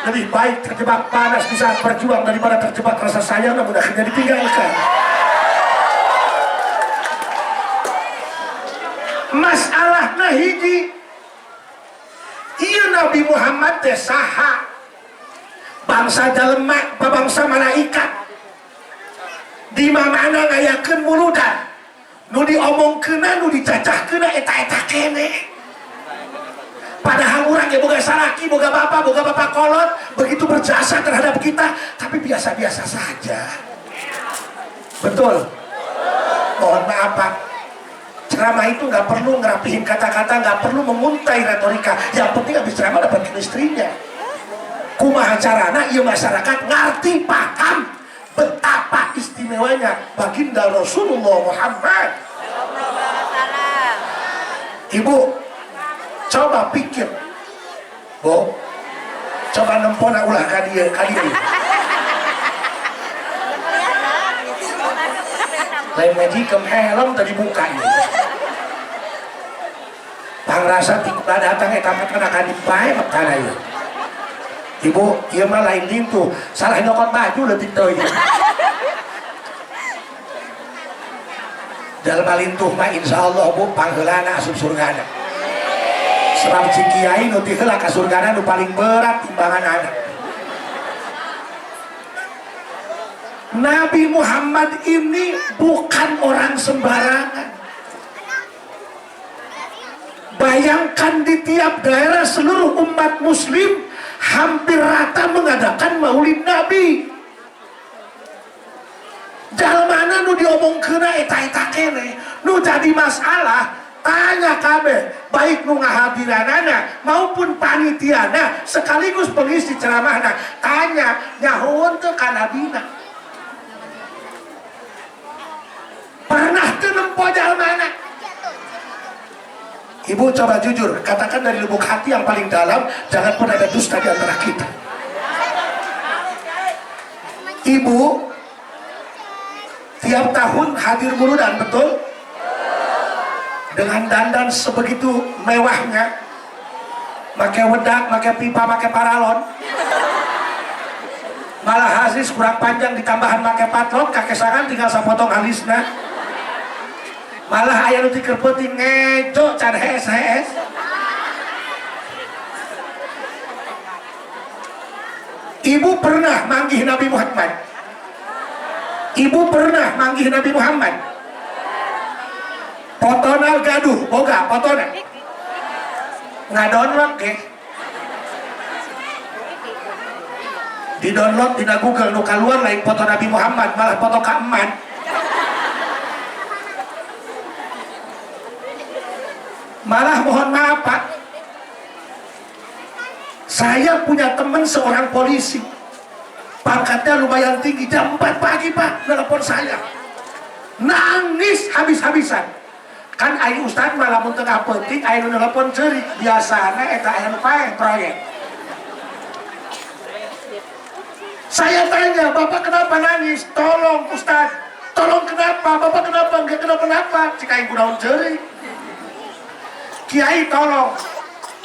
lebih baik terjebak panas di saat berjuang daripada terjebak rasa sayang namun akhirnya ditinggalkan. Masalahna hiji, ieu Nabi Muhammad teh saha? Bangsa jelema, bangsa malaikat. Di mana ngayakeun muludan, nu diomongkeunna, nu dicacahkeunna eta-eta keneh. Padahal orang yang boga salaki, boga bapak kolot, begitu berjasa terhadap kita, tapi biasa-biasa saja. Betul? Mohon maaf Pak, ceramah itu nggak perlu ngerapihin kata-kata, nggak perlu menguntai retorika. Yang penting habis ceramah dapat istrinya. Kumaha carana ieu masyarakat ngerti paham betapa istimewanya baginda Rasulullah Muhammad. Ibu, coba pikir, Bu, coba nempona ulah kali ini. Lain majikan helm tadi buka ini. Pangrasa tiba datang tamat kena kadipai makana ieu. Ibu, ieu mah lain lintu, salah nyokot baju leutik teuing. Jalma lintuh mah insyaallah Bu pangheulana asup surgana. Sebab si kiai nu ti heula ka surgana nu paling berat timbangan anak. Nabi Muhammad ini bukan orang sembarangan. Bayangkan di tiap daerah seluruh umat muslim hampir rata mengadakan maulid Nabi. Jalmana nu diomongkeunna eta-eta keneh, nu jadi masalah. Tanya kabeh, baik nu ngahadiranana maupun panitiana sekaligus pengisi ceramahna. Tanya nyahoon teu ka nabina. Pernah teu nempo jalmana? Ibu coba jujur, katakan dari lubuk hati yang paling dalam, jangan pernah ada dusta di antara kita. Ibu tiap tahun hadir muludan, betul? Dengan dandan sebegitu mewahnya, pakai wedak, pakai pipa, pakai paralon, malah hasis kurang panjang ditambahan pakai patlon, kakesangan tinggal sapotong alisna, malah aya nu tikeur peuting ngejo can hees. Ibu pernah manggih Nabi Muhammad? Ibu pernah manggih Nabi Muhammad? Potona gaduh, boga potona ngadownload ke di download di Google nu keluar lain foto Nabi Muhammad malah foto ka eman. Malah mohon maaf Pak, saya punya teman seorang polisi pangkatnya lumayan tinggi, jam 4 pagi Pak nelpon saya nangis habis-habisan. Kan aing ustad malah mun tengah penting aing nu nelpon ceurik biasana eta aya nu paeh proyek. Saya tanya, "Bapak kenapa nangis?" "Tolong Ustad." "Tolong kenapa? Bapak kenapa?" "Enggak kenapa-napa." Cik aing kunaon ceurik. "Kiai tolong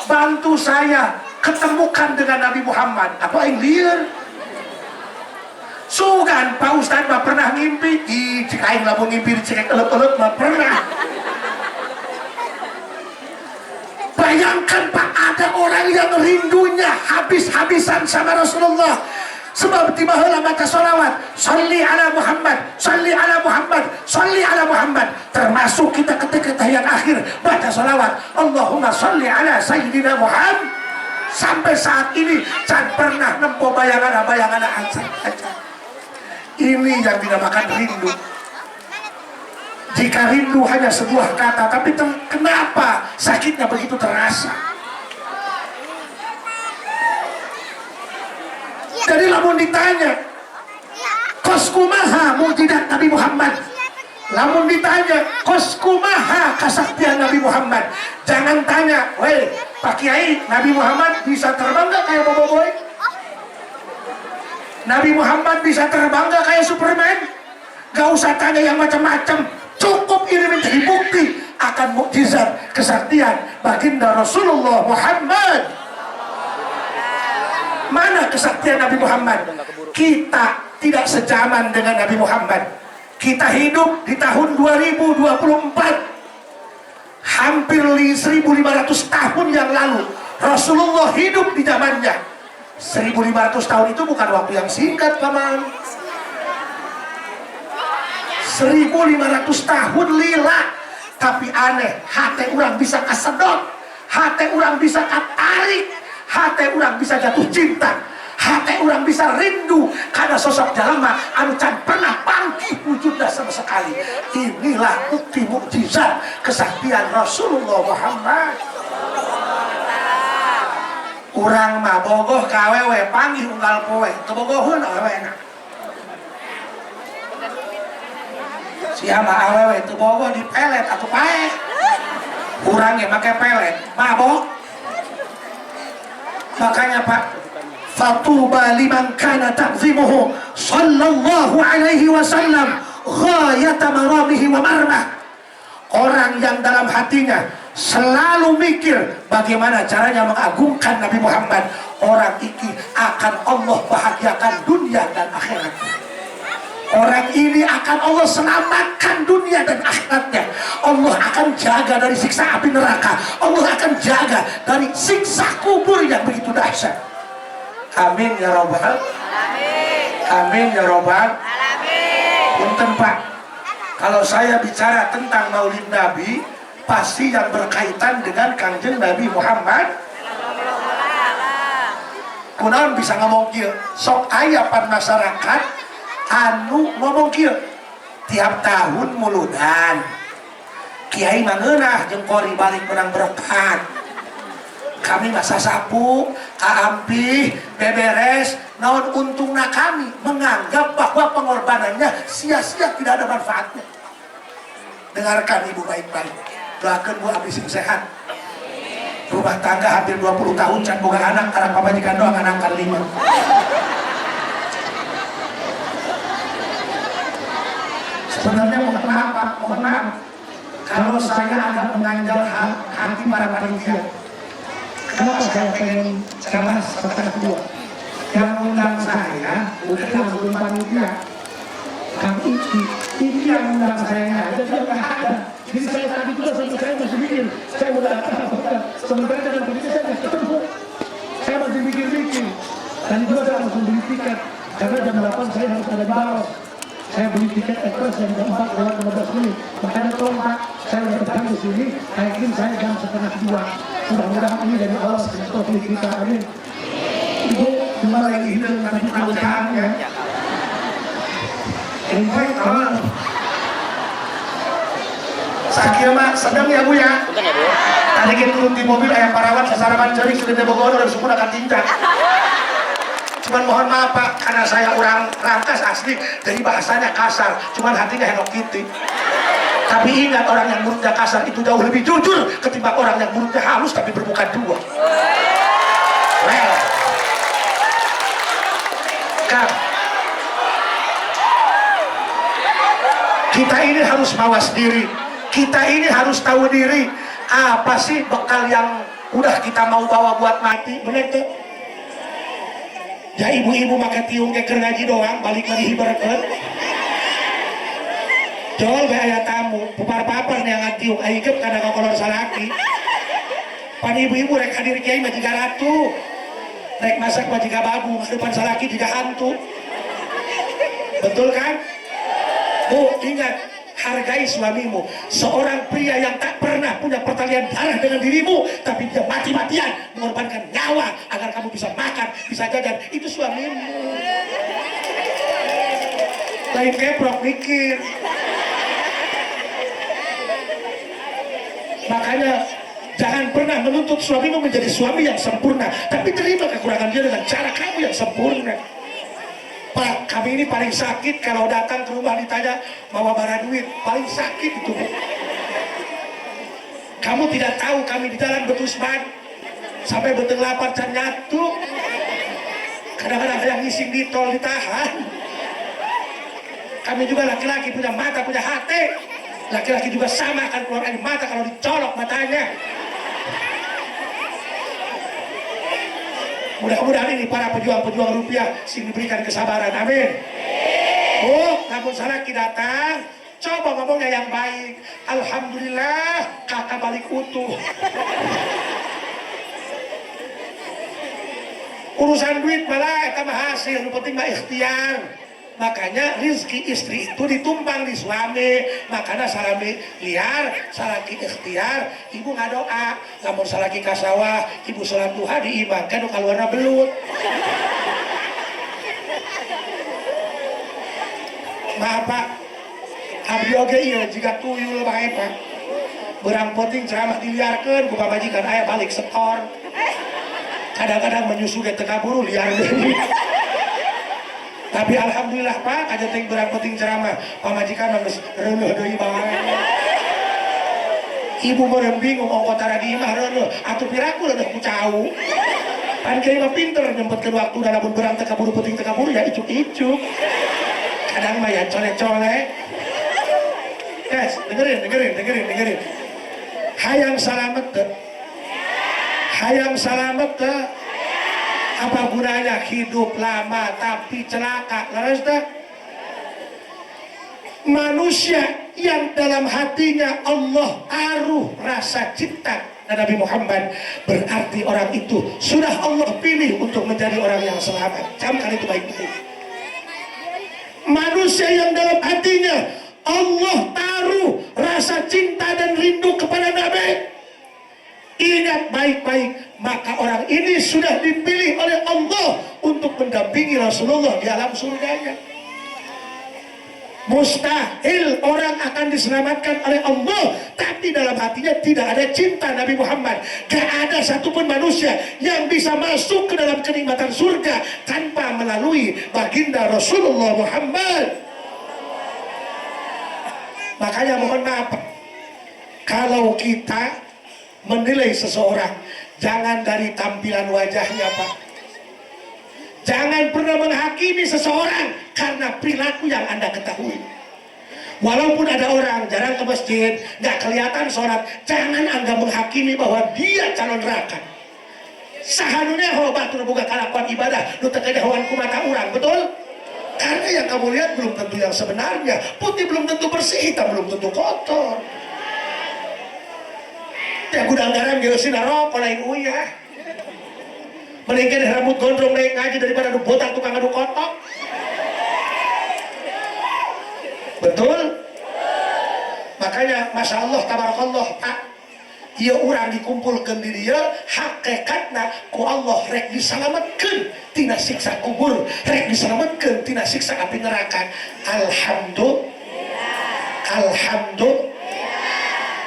bantu saya ketemukan dengan Nabi Muhammad." Apa aing lieur? Sugan Pak Ustad mah pernah ngimpi. Ih, cik aing lamun ngimpi dicekek elep-elep mah pernah. Bayangkan Pak, ada orang yang rindunya habis-habisan sama Rasulullah. Sebab tiba heula maca sholawat, sholli ala Muhammad, sholli ala Muhammad, sholli ala Muhammad. Termasuk kita ketika tahiyat akhir baca sholawat, Allahumma sholli ala Sayyidina Muhammad. Sampai saat ini can pernah nempo bayangan acan. Ini yang dinamakan rindu. Jika rindu hanya sebuah kata, tapi kenapa sakitnya begitu terasa? Jadi lamun ditanya, koskumaha mujizat Nabi Muhammad. Lamun ditanya, koskumaha kesaktian Nabi Muhammad. Jangan tanya, weh Pak Kiai, Nabi Muhammad bisa terbang gak kayak Boboiboy? Nabi Muhammad bisa terbang gak kayak Superman? Gak usah tanya yang macam-macam. Cukup ini menjadi bukti akan mukjizat kesaktian baginda Rasulullah Muhammad. Mana kesaktian Nabi Muhammad? Kita tidak sejaman dengan Nabi Muhammad. Kita hidup di tahun 2024, hampir 1500 tahun yang lalu Rasulullah hidup di zamannya. 1500 tahun itu bukan waktu yang singkat, paman. 1500 tahun lila. Tapi aneh, hati orang bisa kesedot, hati orang bisa katarik, hati orang bisa jatuh cinta, hati orang bisa rindu karena sosok jalma anu can pernah panggih wujudnya sama sekali. Inilah bukti mukjizat kesaktian Rasulullah Muhammad. Urang mah bogoh ka awewe panggih unggal poe teu bogoheun awewena. Sia mah awewe teu bogoh di pelet atuh pae. Urang ge make pelet mabok. Makanya Pak, fatuba liman kana ta'zimuhu sallallahu alaihi wasallam ghayata maramihi wa marmah. Orang yang dalam hatinya selalu mikir bagaimana caranya mengagungkan Nabi Muhammad, orang ini akan Allah bahagiakan dunia dan akhirat. Orang ini akan Allah selamatkan dunia dan akhiratnya. Allah akan jaga dari siksa api neraka. Allah akan jaga dari siksa kubur yang begitu dahsyat. Amin ya Rabbal Alamin. Amin ya Rabbal Alamin. Punten Pak, kalau saya bicara tentang Maulid Nabi, pasti yang berkaitan dengan Kangjeng Nabi Muhammad. Kunaon bisa ngomong kieu? Sok aya pan masyarakat anu ngomong kieu. Tiap tahun muludan Kiai mangeunah jeung kori balik menang berkat. Kami masa sapu, kaampih, beberes, naon untungna kami menganggap bahwa pengorbanannya sia-sia, tidak ada manfaatnya. Dengarkan ibu baik-baik. Doakan Bu abdi sing sehat. Rumah tangga hampir 20 tahun can boga anak karena pamajikan doang anak kan 5. Sebenarnya mohon maaf Pak, mohon maaf kalau saya agak menganjal hati para panitia. Kenapa saya pengen ceramah setengah kedua? Yang undang saya bukan langsung panitia, Kang Iki yang undang saya aja dia nggak ada. Jadi saya tadi juga sampai saya masih mikir, saya udah apa? Sementara dengan panitia saya nggak ketemu, saya masih mikir-mikir. Tadi juga saya langsung beli tiket karena jam 8 saya harus ada di bawah. Saya beli tiket ekspres jam 4 lewat 15 menit. Makanya tolong Pak, saya udah datang di sini. Yakin saya jam setengah kedua. Mudah-mudahan ini dari Allah untuk kita. Amin. Ibu cuma lagi hidup tapi perusahaan ya. Ini kalau sakit mah sedang ya Bu ya. Tadi kita turun di mobil ayam parawan sasaraman cerik sudah dibogor dan semua akan tinjak. Cuman mohon maaf Pak, karena saya orang Rangkas asli, jadi bahasanya kasar, cuman hatinya Hello Kitty. Tapi ingat, orang yang mulutnya kasar itu jauh lebih jujur ketimbang orang yang mulutnya halus tapi bermuka dua. Well, Kang, kita ini harus mawas diri, kita ini harus tahu diri. Apa sih bekal yang udah kita mau bawa buat mati? Bener tuh? Ya ibu-ibu make tiung ke ngaji doang, balik lagi hibarkeun. Jol be aya tamu, pupar-papar neangan tiung aigep kana kolor salaki. Pan ibu-ibu rek hadir kiai mah jiga ratu. Rek masak mah jiga babu, depan salaki jiga hantu. Betul kan? Bu, ingat, hargai suamimu. Seorang pria yang tak pernah punya pertalian darah dengan dirimu, tapi dia mati-matian mengorbankan nyawa agar kamu bisa makan, bisa jajan, itu suamimu. Lain keprok mikir. Makanya jangan pernah menuntut suamimu menjadi suami yang sempurna, tapi terima kekurangan dia dengan cara kamu yang sempurna. Pak, kami ini paling sakit kalau datang ke rumah ditanya mau bara duit, paling sakit itu. Kamu tidak tahu kami di jalan betusman sampai beteng lapar dan nyatu. Kadang-kadang yang ngising di tol ditahan. Kami juga laki-laki punya mata, punya hati. Laki-laki juga sama akan keluar air mata kalau dicolok matanya. Mudah-mudahan ini para pejuang-pejuang rupiah sing diberikan kesabaran, amin. Oh, namun salaki datang, coba ngomongnya yang baik. Alhamdulillah kakak balik utuh. Urusan duit malah eta mah hasil, nu penting mah ikhtiar. Makanya rizki istri itu ditumpang di suami. Makanya salami liar, salaki ikhtiar, ibu ngadoa. Lamun salaki kasawah, ibu sholat duha diimangkan nu kaluarna belut. Maaf Pak, abdi oge ieu jika tuyul bae Pak. Berang penting ceramah diliarkeun ku pamajikan aya balik setor. Kadang-kadang menyusu ke tengah buru liar deui. Tapi alhamdulillah Pak, aja teh berang penting ceramah pamajikan geus reuneuh deui bae. Ibu meureun bingung ongko tara di imah reuneuh, atuh piraku reuneuh ku cau. Pan kieu mah pinter nyempetkeun waktu lamun berang teu kaburu penting teu kaburu ya icuk-icuk. Kadang mah ya colek-colek. Guys, dengerin. Hayang salamet teh. Hayang salamet teh. Apa gunanya hidup lama tapi celaka? Leres teh? Manusia yang dalam hatinya Allah taruh rasa cinta Nabi Muhammad, berarti orang itu sudah Allah pilih untuk menjadi orang yang selamat. Camkan itu baik-baik. Manusia yang dalam hatinya Allah taruh rasa cinta dan rindu kepada Nabi, ingat baik-baik, maka orang ini sudah dipilih oleh Allah untuk mendampingi Rasulullah di alam surganya. Mustahil orang akan diselamatkan oleh Allah tapi dalam hatinya tidak ada cinta Nabi Muhammad. Gak ada satupun manusia yang bisa masuk ke dalam kenikmatan surga tanpa melalui baginda Rasulullah Muhammad. Makanya mohon maaf, kalau kita menilai seseorang, jangan dari tampilan wajahnya Pak. Jangan pernah menghakimi seseorang karena perilaku yang Anda ketahui. Walaupun ada orang jarang ke masjid, gak kelihatan sholat, jangan Anda menghakimi bahwa dia calon neraka. Sahanunya hobat nu boga kalakuan ibadah, nu teu kedahuan ku mata urang, betul? Karena yang kamu lihat belum tentu yang sebenarnya. Putih belum tentu bersih, hitam belum tentu kotor. Ya gudang garam geusin rokok lain uyah. Mendingkan rambut gondrong naik ngaji daripada adu botak tukang adu kotok. Betul? Makanya Masya Allah tabarakallah Pak, ieu urang dikumpulkeun di dieu hakikatna ku Allah rek disalametkeun tina siksa kubur, rek disalametkeun tina siksa api neraka. Alhamdulillah.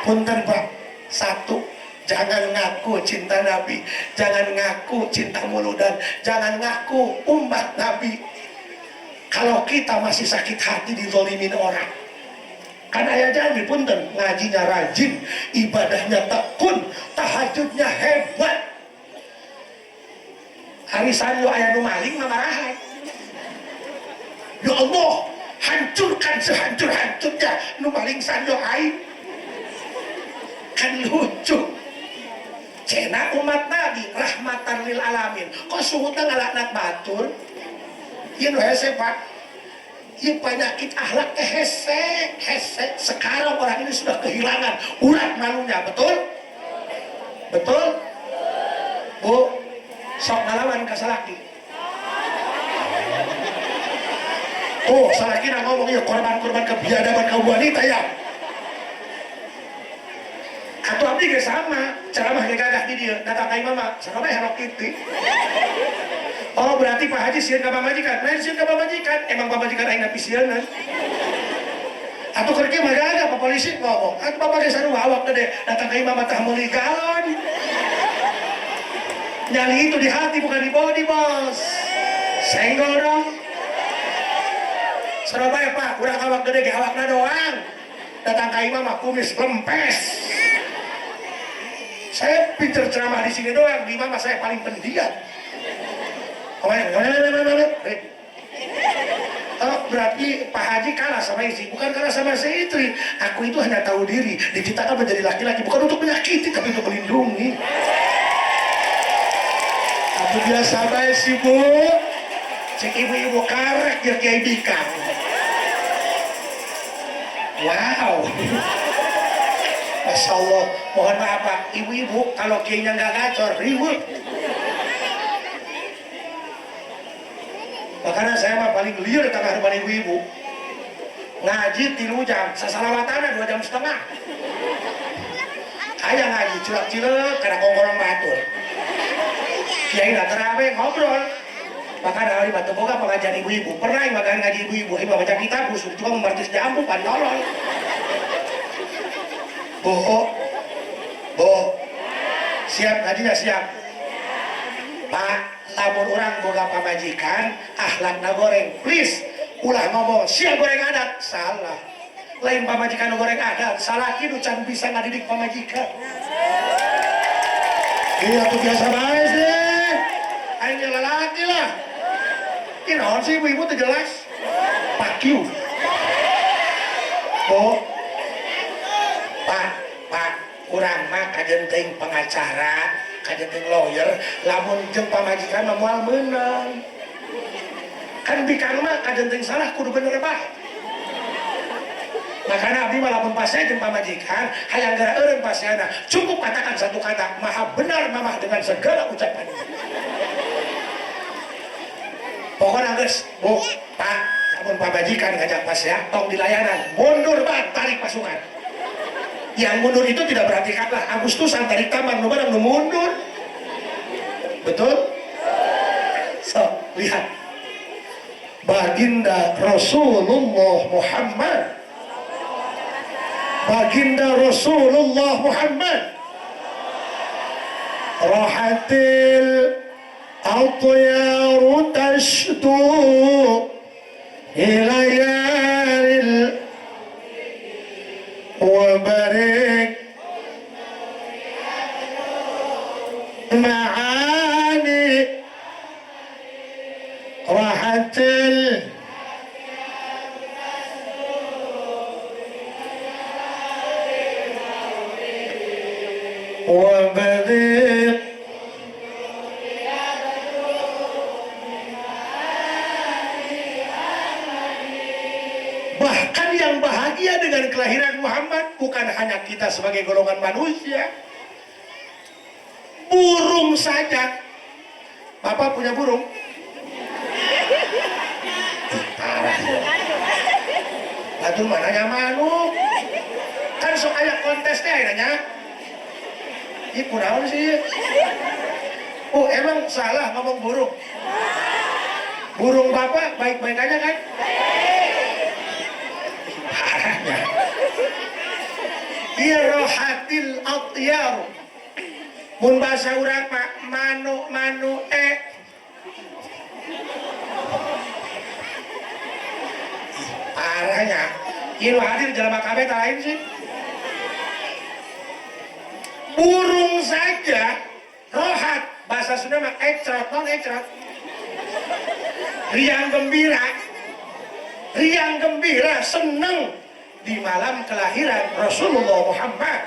Punten Pak. Satu, jangan ngaku cinta Nabi, jangan ngaku cinta muludan, jangan ngaku umat Nabi. Kalau kita masih sakit hati dizolimin orang, kan ayah janji punten, ngajinya rajin, ibadahnya tekun, tahajudnya hebat. Hari sanyo ayah nu maling mamarahan. Ya Allah, hancurkan sehancur-hancurnya nu maling sanyo aing. Kan lucu. Cena umat Nabi rahmatan lil alamin. Kok suhutna ngalaknat batur? Ieu nu hese Pak. Ieu penyakit akhlak teh hese. Sekarang orang ini sudah kehilangan urat malunya, betul? Betul? Bu, sok ngalawan ka salaki. Oh, salaki na ngomong ieu korban-korban kebiadaban kaum wanita ya. Atau abdi ge sama, ceramah ge gagah di dieu, datang ka imam, sarana Hello Kitty. Oh, berarti Pak Haji sieun ka pamajikan. Lain sieun ka pamajikan, emang pamajikan aing pisieunna. Atau keur kieu mah gagah Pak polisi ngomong, atuh Bapak ge sarua awak gede, datang ka imam tah meuli galon. Nyali itu di hati bukan di body, Bos. Senggol dong. Surabaya Pak, urang awak gede ge awakna doang. Datang ka imam kumis lempes. Saya pinter ceramah di sini doang, di mana saya paling pendiam. Oh, berarti Pak Haji kalah sama istri, bukan kalah sama si istri. Aku itu hanya tahu diri, diciptakan menjadi laki-laki bukan untuk menyakiti, tapi untuk melindungi. Itu biasa bae sih Bu. Cek ibu-ibu karek ya Kiai Bikang. Wow. Masya Allah, mohon maaf Pak, ibu-ibu kalau kiainya nggak gacor, ribut. Makanya saya mah paling liar tengah depan ibu-ibu. Ngaji 3 jam, sasalawatana 2 jam setengah. Kayak ngaji cilak-cilak karena kongkorong batur. Kiai nggak terawih ngobrol. Makanya dari Batu Boga pengajian ibu-ibu. Pernah yang ngaji ibu-ibu, ibu baca kitab, busuk juga membartis jambu, panolol. Bu, siap ngajinya siap. Pak, lamun orang boga pamajikan, akhlakna goreng, please, ulah ngomong, siap goreng adat, salah. Lain pamajikan goreng adat, salah itu can bisa ngadidik pamajikan. Iya tuh biasa banget sih. Ayo lelaki lah. Ini naon sih ibu-ibu tuh jelas. Pak Q. Bu. Pak, kurang mah kajenting pengacara, kajenting lawyer, lamun jeung pamajikan mah moal meunang. Kan bikang mah kajenting salah kudu bener bae. Makanya abdi mah lamun pasnya jeung pamajikan, hayang gara eureun pasana, cukup katakan satu kata, maha benar mamah dengan segala ucapan. Pokoknya geus, Bu, Pak, lamun pamajikan ngajak pasya, tong dilayanan, mundur Pak, tarik pasukan. Yang mundur itu tidak berarti kata Agustusan tarik taman, nu barang nu mundur. Betul? So, lihat. Baginda Rasulullah Muhammad. Baginda Rasulullah Muhammad. Rahatil atyaru tashdu ilayaril وبارك معاني راحة وبارك bahkan yang bahagia dengan kelahiran Muhammad bukan hanya kita sebagai golongan manusia, burung saja. Bapak punya burung? Parah ya. Lalu mananya manuk? Kan sok aya kontesnya akhirnya. Ih kunaon sih? Oh emang salah ngomong burung? Burung Bapak baik-baik aja kan? Parahnya. Irohatil atyar. Mun bahasa urang Pak, manu parahnya. Ieu hadir jelema kabeh tah lain sih. Burung saja rohat, bahasa Sunda mah ecrot, non ecrot. Riang gembira, senang di malam kelahiran Rasulullah Muhammad.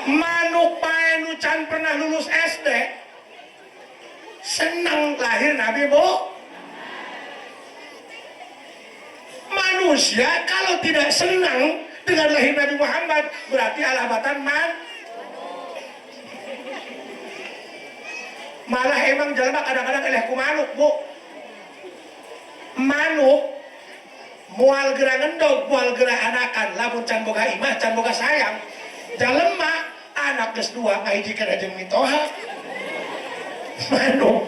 Manuk pae nu can pernah lulus SD, senang lahir Nabi Bu. Manusia kalau tidak senang dengan lahir Nabi Muhammad berarti alabatan malah emang jelema kadang-kadang eleh ku manuk Bu. Manuk mual geura ngendog, mual geura anakan, lamun can boga imah, can boga sayang. Jalema anak geus 2 ngahijikeun jeung mitoha. Manuk.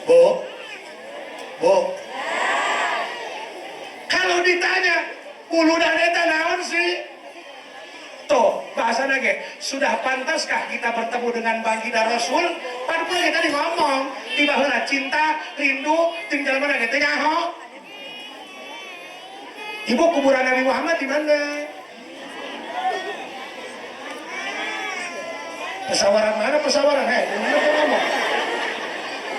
Bu. Kalau ditanya uludan eta naon sih? Tuh, bahasana ge, sudah pantaskah kita bertemu dengan baginda Rasul? Padahal kita tadi ngomong, tiba heula cinta, rindu, jeung jalma ge teh nyaho. Ibu kuburan Nabi Muhammad di mana? Pesawaran mana pesawaran? Di mana tuh ngomong?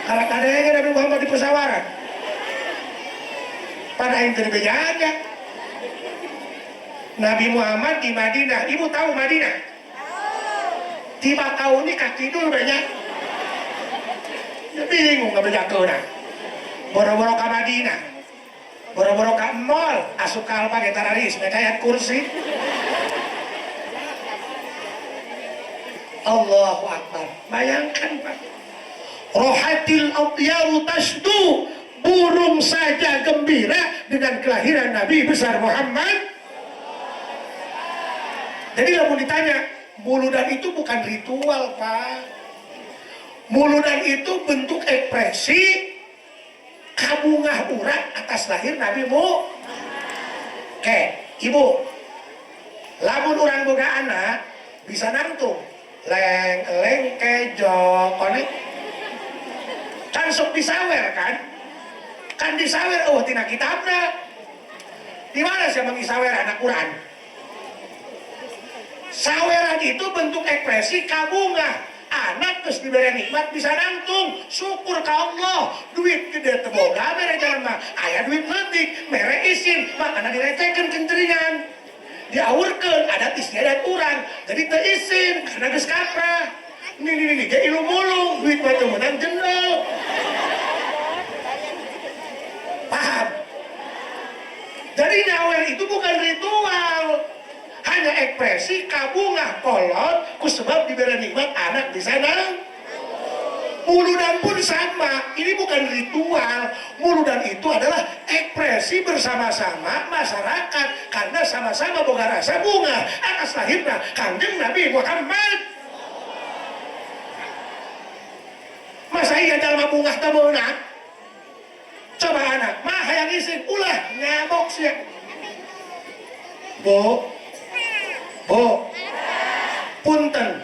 Karena kadang Nabi Muhammad di pesawaran. pada yang terbejanya. Nabi Muhammad di Madinah. Ibu tahu Madinah? Tiba kau ini kaki dulu banyak. Bingung gak berjago nah. Boro-boro ke Madinah, boro-boro ke mall, asuk kalpa ke tararis, ngecayat kursi. Allahu Akbar. Bayangkan Pak. Rohatil atyaru tasdu, burung saja gembira dengan kelahiran Nabi besar Muhammad. Jadi kalau ditanya, muludan itu bukan ritual Pak. Muludan itu bentuk ekspresi kabungah urat atas lahir Nabi mu. Oke, ibu, lamun orang boga anak bisa nangtung leng kejo konek kan sok disawer kan disawer. Oh tina kitabna di mana sih mengisawer anak Quran? Saweran itu bentuk ekspresi kabungah anak terus diberi nikmat bisa nangtung syukur ke Allah. Duit gede teboga mere jalan mah aya duit letik mere isin makanya direcehkeun kenceringan diaurkeun adat istiadat urang jadi teu isin karena geus kaprah. Nih ge ilu mulung duit mah teu meunang jendol. Paham? Jadi nyawer itu bukan ritual, hanya ekspresi kabungah kolot kusebab diberi nikmat anak di sana. Muludan pun sama, ini bukan ritual. Muludan itu adalah ekspresi bersama-sama masyarakat karena sama-sama boga rasa bunga atas lahirna Kanjeng Nabi Muhammad. Masa iya jalma bunga teu meunang? Coba anak, mah hayang isin ulah nyabok sia. Bu, punten.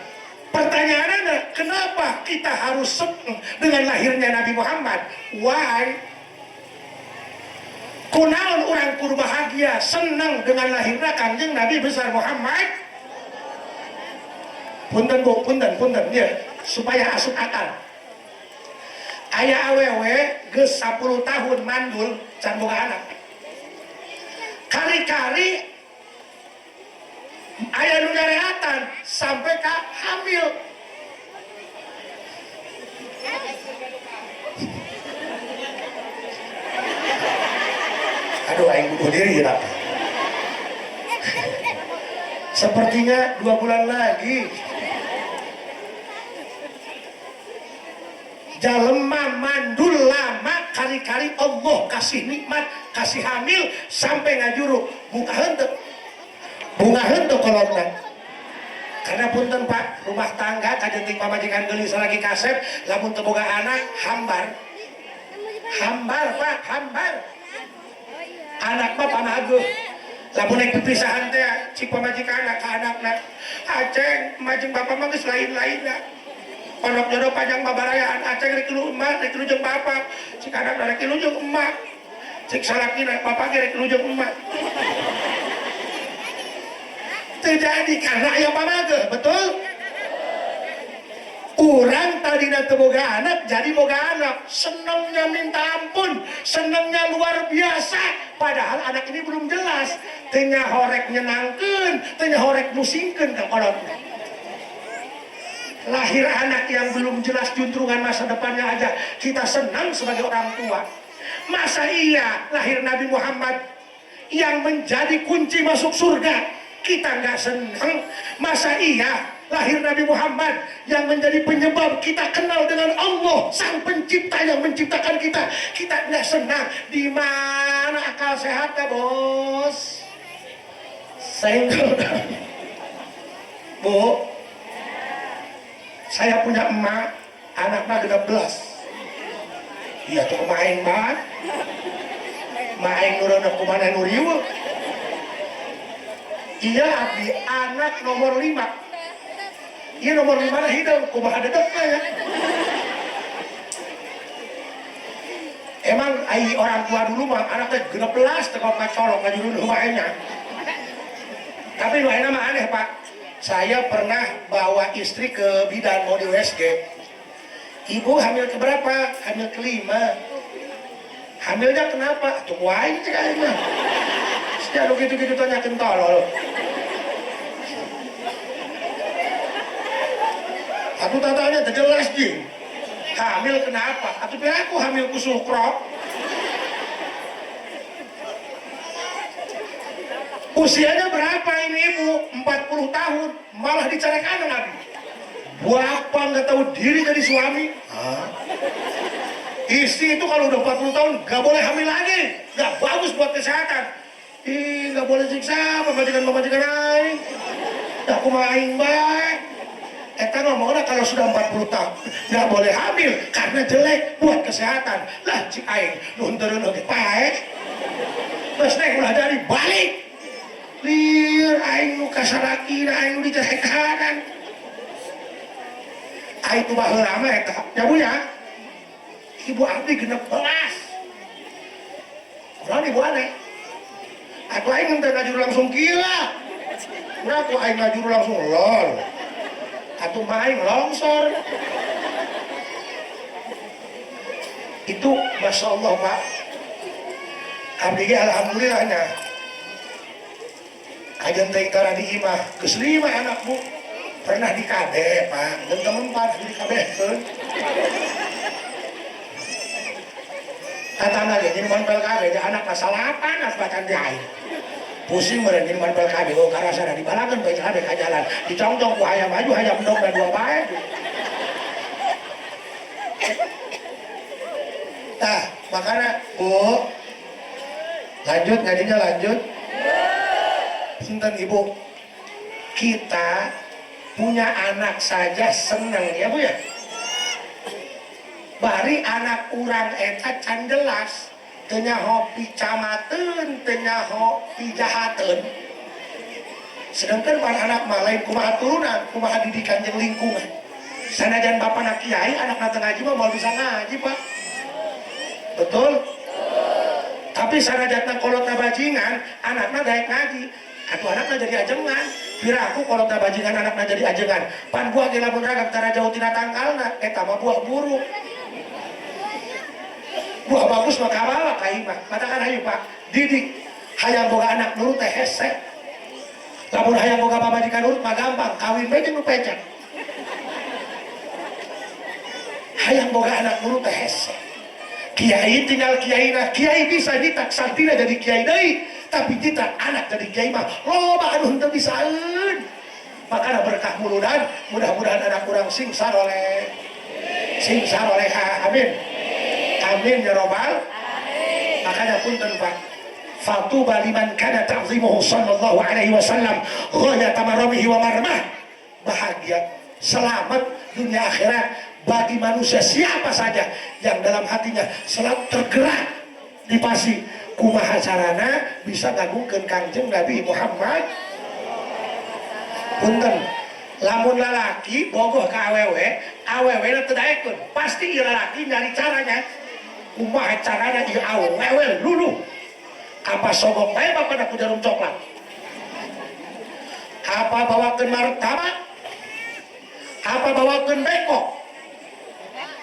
Pertanyaannya, kenapa kita harus senang dengan lahirnya Nabi Muhammad? Why? Kunaon orang kudu bahagia, senang dengan lahirnya Kanjeng Nabi besar Muhammad? Punten bu, punten, ya, supaya asup akal. Aya awewe geus 10 tahun mandul can boga anak. Kali-kali aya nu nyareatan sampai ka hamil. Aduh aing bunuh diri ya. Sepertinya 2 bulan lagi. Jalema mandul lama kali-kali Allah kasih nikmat, kasih hamil sampai ngajuruk bunga henteu kolotna. Karena punten Pak, rumah tangga kajenting pamajikan gelis lagi kasep lamun teu boga anak hambar Pak, hambar. Anak mah pamaguh. Lamun naik pipisahan teh cik pamajikan ka anakna, "Aceng, majeng bapak mah geus lain-lainna. Pondok jodoh panjang babarayaan, aceng rek lu emak, rek lu jeung bapak. Cik anak rek lu jeung emak. Cik salakina bapak ge rek lu jeung emak." Terjadi karena aya pamageeh, betul? Urang tadina teu boga anak jadi boga anak, senengnya minta ampun, senengnya luar biasa. Padahal anak ini belum jelas, teu horek nyenangkeun, teu horek musingkeun ka kolotna. Lahir anak yang belum jelas juntrungan masa depannya aja kita senang sebagai orang tua. Masa iya lahir Nabi Muhammad yang menjadi kunci masuk surga kita nggak senang? Masa iya lahir Nabi Muhammad yang menjadi penyebab kita kenal dengan Allah sang pencipta yang menciptakan kita nggak senang? Di mana akal sehatnya bos? Senggol. Bu, saya punya emak, anaknya 16. Iya tuh main banget. Main nurana kumana nuriu. Iya abdi anak nomor 5. Iya nomor 5 lah hidup, kumaha dedeknya ya. Emang ai orang tua dulu mah anaknya 16 tekok kacolok ngajurun rumahnya. Tapi nu ayeuna mah aneh Pak. Saya pernah bawa istri ke bidan mau di USG. Ibu hamil keberapa? Hamil ke-5. Hamilnya kenapa? Tuh wae cek aing mah. Sejak gitu-gitu tanyakeun tolol. Aku tatanya teh jelas jing. Hamil kenapa? Atuh teh aku hamil ku sukro. Usianya berapa ini ibu? 40 tahun. Malah dicarek anak lagi. Bapak nggak tahu diri jadi suami. Hah? Istri itu kalau udah 40 tahun nggak boleh hamil lagi. Nggak bagus buat kesehatan. Ih, nggak boleh siksa pemajikan aing. Aku mah aing baik. Eta ngomongnya kalau sudah 40 tahun nggak boleh hamil karena jelek buat kesehatan. Lah cik aing nunturun oke paek. Terus nek ulah dari balik. Lir aing nu kasaraki aing nu dicerekanan. Aing tuh baheula mah eta. Ya Bu ya. Ibu abdi 16. Kurang ibu aneh. Aku aing teu ngajur langsung gila. Kurang aku aing ngajur langsung lol. Atuh main longsor. Itu Masya Allah Pak. Abdi alhamdulillahnya kajian teikara di imah geus 5 anak Bu. Pernah di KB Pak dan temen Pak di KB katanya dia ini manpel KB dia anak kasalapan asbatan di air pusing meren ini manpel KB oh karasa di balakan baik KB ke jalan dicongcong ku hayam maju hayam dong dan dua baik. Nah makanya Bu lanjut ngajinya lanjut. Punten Ibu, kita punya anak saja seneng ya Bu ya. Bari anak urang eta can jelas, teu nyaho picamateun, teu nyaho pijahateun. Sedangkan para anak mah lain kumaha turunan, kumaha didikan jeung lingkungan. Sanajan bapana kiai, anakna teu ngaji mah moal bisa ngaji, Pak. Betul? Tapi sanajatna kolotna bajingan, anakna daek ngaji. Atuh anakna jadi ajengan. Pira aku kolotna bajingan anakna jadi ajengan. Pan buah ge lamun ragam tara jauh tina tangkalna, eta mah buah buruk. Buah bagus mah kabawa ka imah. Katakan hayu Pak, didik hayang boga anak nurut teh hese. Lamun hayang boga pamajikan nurut mah gampang, kawin bae jeung nu pecet. Hayang boga anak nurut teh hese. Kiai tinggal kiaina, kiai bisa ditak sartina jadi kiai deui, tapi ditak anak jadi kiai mah loba anu henteu bisaeun. Makana berkah muludan, mudah-mudahan anak urang sing saroleh. Sing saroleh, amin. Amin ya robbal. Makanya punten Pak. Fatuba liman kana ta'zimuhu sallallahu alaihi wasallam ghayata maramihi wa marmah. Bahagia, selamat dunia akhirat bagi manusia siapa saja yang dalam hatinya selalu tergerak dipasi kumaha carana bisa ngagungkeun Kangjeng Nabi Muhammad. Punten, lamun lalaki bogoh ka awewe, awewe teu daekeun, pasti ieu lalaki nyari caranya kumaha carana ieu awewe luluh. Apa sogok bae bapana ku jarum coklat? Apa bawakeun martabak? Apa bawakeun bekok?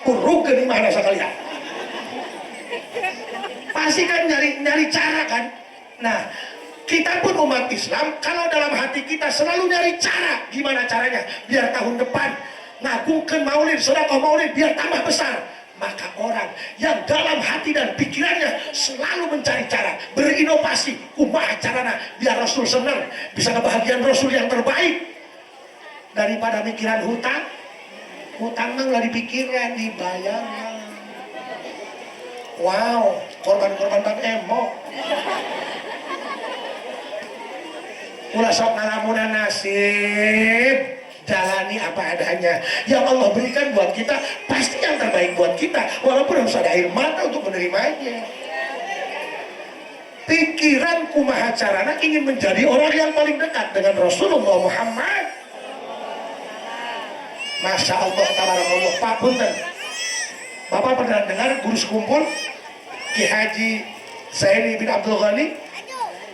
Kurukeun imahna sakalian. Pasti kan nyari cara kan. Nah, kita pun umat Islam kalau dalam hati kita selalu nyari cara, gimana caranya biar tahun depan ngagungkeun maulid, sedekah maulid biar tambah besar. Maka orang yang dalam hati dan pikirannya selalu mencari cara, berinovasi, kumaha carana biar Rasul senang, bisa kebahagiaan Rasul yang terbaik. Daripada mikiran hutang, hutang mah lah dipikiran, dibayar. Wow, korban-korban Bang Emo. Ulah sok ngalamunan nasib, jalani apa adanya. Yang Allah berikan buat kita pasti yang terbaik buat kita, walaupun harus ada air mata untuk menerimanya. Pikiran kumaha carana ingin menjadi orang yang paling dekat dengan Rasulullah Muhammad. Masya Allah, tabarakallah. Pak punten, Bapak pernah dengar guru sekumpul Ki Haji Zaini bin Abdul Ghani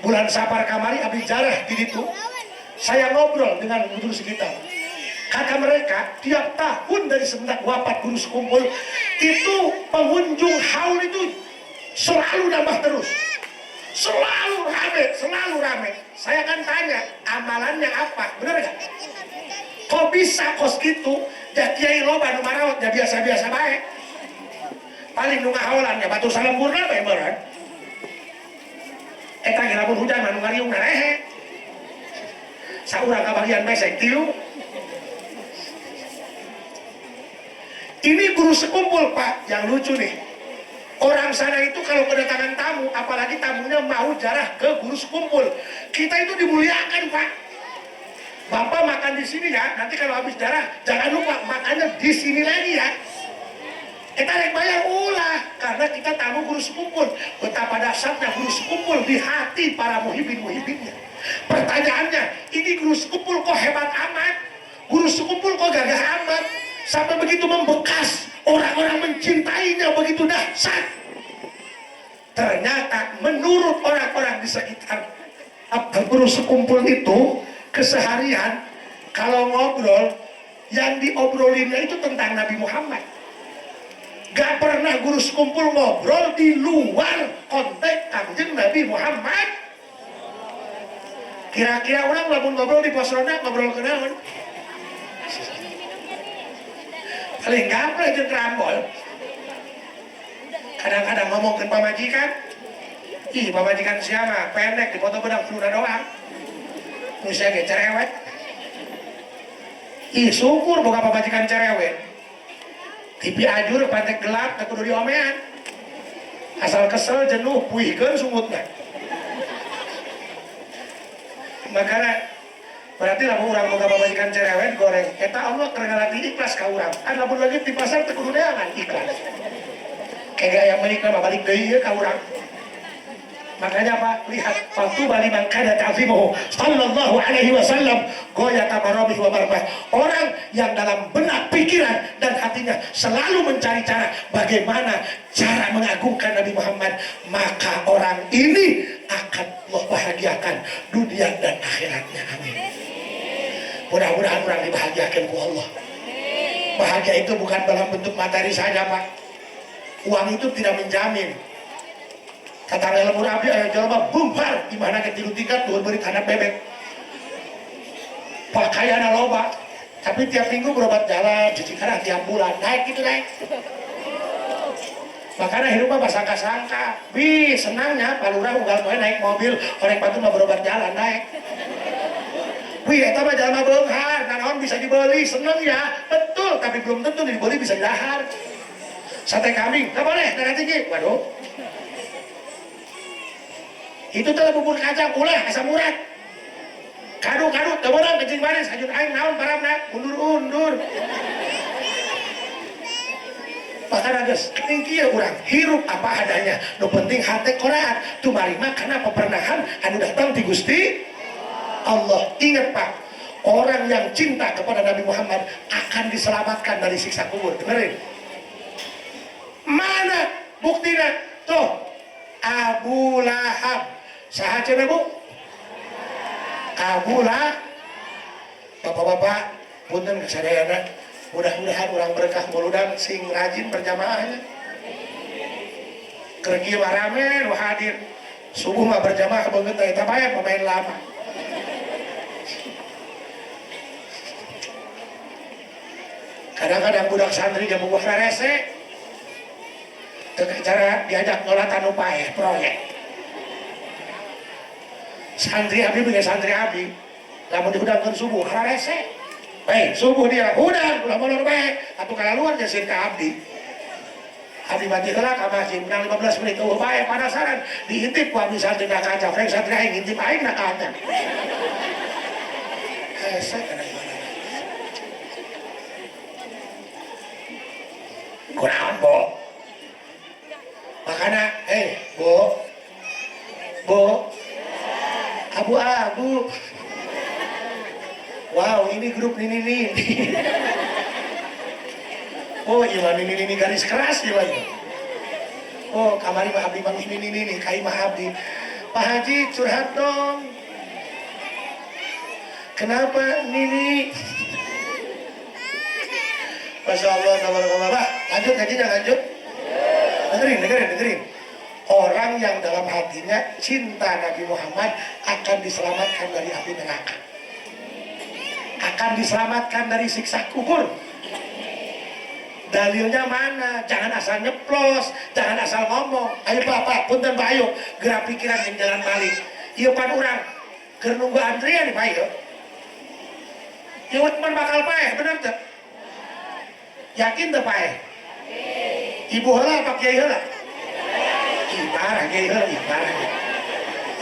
bulan Safar kamari abdi jarah di situ. Saya ngobrol dengan guru sekitar. Kata mereka, tiap tahun dari semenjak wafat guru sekumpul itu pengunjung haul itu selalu nambah terus, selalu rame. Saya kan tanya, amalannya apa? Bener gak? Kok bisa kos gitu? Kiai loba nu marawat ya biasa-biasa baik. Paling nu ngaholan ya batu salempurna bae meureun. Eta ge lamun hujan anu ngariung rehe. Saurang kabagian mesek tiu. Ini guru sekumpul Pak, yang lucu nih. Orang sana itu kalau kedatangan tamu, apalagi tamunya mau jarah ke guru sekumpul, kita itu dimuliakan Pak. Bapak makan di sini ya, nanti kalau habis darah jangan lupa makannya di sini lagi ya. Kita naik bayar ulah karena kita tamu guru sekumpul. Betapa dahsyatnya guru sekumpul di hati para muhibin-muhibinnya. Pertanyaannya, ini guru sekumpul kok hebat amat? Guru sekumpul kok gagah amat? Sampai begitu membekas, orang-orang mencintainya begitu dahsyat. Ternyata menurut orang-orang di sekitar guru sekumpul itu, keseharian kalau ngobrol yang diobrolinnya itu tentang Nabi Muhammad. Gak pernah guru sekumpul ngobrol di luar konteks Kangjeng Nabi Muhammad. Kira-kira orang lamun ngobrol di pos ronda ngobrol ke naon? Paling gampang jeung rambol. Kadang-kadang ngomong ke pamajikan, ih pamajikan siapa? Pendek di foto bedang peluna doang. Nusia ge cerewet. Ih syukur boga pamajikan cerewet. TV ajur pantek gelap teu kudu diomean. Asal kesel jenuh puihkeun sungutna. Makanya berarti lamun urang boga pamajikan cerewet goreng eta Allah keur ngalati ikhlas ka urang. Kan lamun lagi di pasar teu kudu neangan ikhlas. Kayak yang menikah balik deui ka urang. Makanya Pak, lihat fatu bali man kana ta'zimuhu sallallahu alaihi wasallam goyata marabih wa marbah. Orang yang dalam benak pikiran dan hatinya selalu mencari cara bagaimana cara mengagungkan Nabi Muhammad, maka orang ini akan Allah bahagiakan dunia dan akhiratnya. Amin. Mudah-mudahan orang dibahagiakan ku Allah. Bahagia itu bukan dalam bentuk materi saja Pak. Uang itu tidak menjamin. Kata lemur abdi ayah jalma bumpar gimana ke tilu tingkat tuh beri tanah bebek pakaian loba tapi tiap minggu berobat jalan cuci karena tiap bulan naik gitu naik. Makanya hidup mah sangka-sangka senangnya palurah unggal poe naik mobil orang batu mah berobat jalan naik eta mah jalma beunghar naon bisa dibeli seneng ya betul tapi belum tentu dibeli bisa didahar. Sate kambing nggak boleh darah tinggi waduh itu telah bubur kacang ulah asam urat kadu temenang kecing baris hajun aing naon paramna undur maka geus kening kieu urang hirup apa adanya nu penting hate Quran tumarima karena pepernahan anu datang ti Gusti Allah. Ingat Pak, orang yang cinta kepada Nabi Muhammad akan diselamatkan dari siksa kubur. Dengerin mana buktinya tuh Abu Lahab sahaja Bu Abu Lahab. Bapak-bapak punten kesadayana mudah-mudahan orang berkah muludang sing rajin berjamaahnya kergi warame nu hadir subuh mah berjamaah banget eta bae pemain lama kadang-kadang budak santri jeung bubuh rese teu cara diajak nyolatan nu paeh proyek. Santri abdi bege santri abdi lamun dihudangkeun subuh rarese baik subuh dia hudang ulah molor bae atuh kalaluar jasin ka abdi mati heula ka masjid menang 15 menit eueuh bae panasaran diintip ku abdi santri na kaca freng santri aing ngintip aing na kaca hese kana kunaon Bo makana Bo abu-abu. Wow, ini grup Nini. Oh, gimana Nini garis keras gimana? Oh, kamari mah abdi mah Nini, kai mah abdi. Pak Haji curhat dong. Kenapa Nini? Masya Allah, tabarakallah. Lanjut, lanjut. Dengerin. orang yang dalam hatinya cinta Nabi Muhammad akan diselamatkan dari api neraka, akan diselamatkan dari siksa kubur. Dalilnya mana? Jangan asal nyeplos, jangan asal ngomong. Ayo Bapak, punten Pak, ayo gerak pikiran yang jalan balik. Iya pan orang keur nunggu antrian nih Pak, ayo. Ieu teman bakal paeh, bener teh? Yakin teh paeh? Ibu heula apa kiai heula? Ih parah kiai heula, ih parah.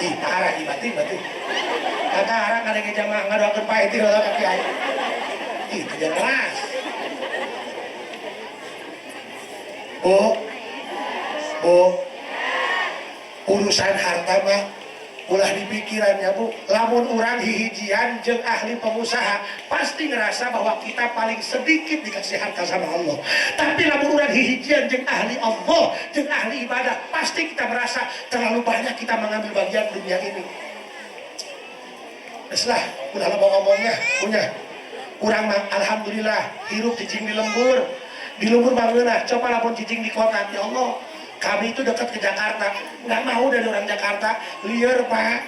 Ih parah, ih batin. Kata arang kadang jamaah ngadoakeun paeh ti heula ka kiai. Ih teu jelas. Bu, urusan harta mah ulah dipikirannya Bu. Lamun urang hihijian jeung ahli pengusaha pasti ngerasa bahwa kita paling sedikit dikasih harta sama Allah. Tapi lamun urang hihijian jeung ahli Allah, jeung ahli ibadah, pasti kita merasa terlalu banyak kita mengambil bagian dunia ini. Deslah, udah lama ngomongnya punya. Urang mah alhamdulillah hirup cicing di lembur. Di lumpur bangeunah, coba lapun cicing di kota. Ya Allah, kami itu dekat ke Jakarta, nggak mau dari orang Jakarta. Liar Pak,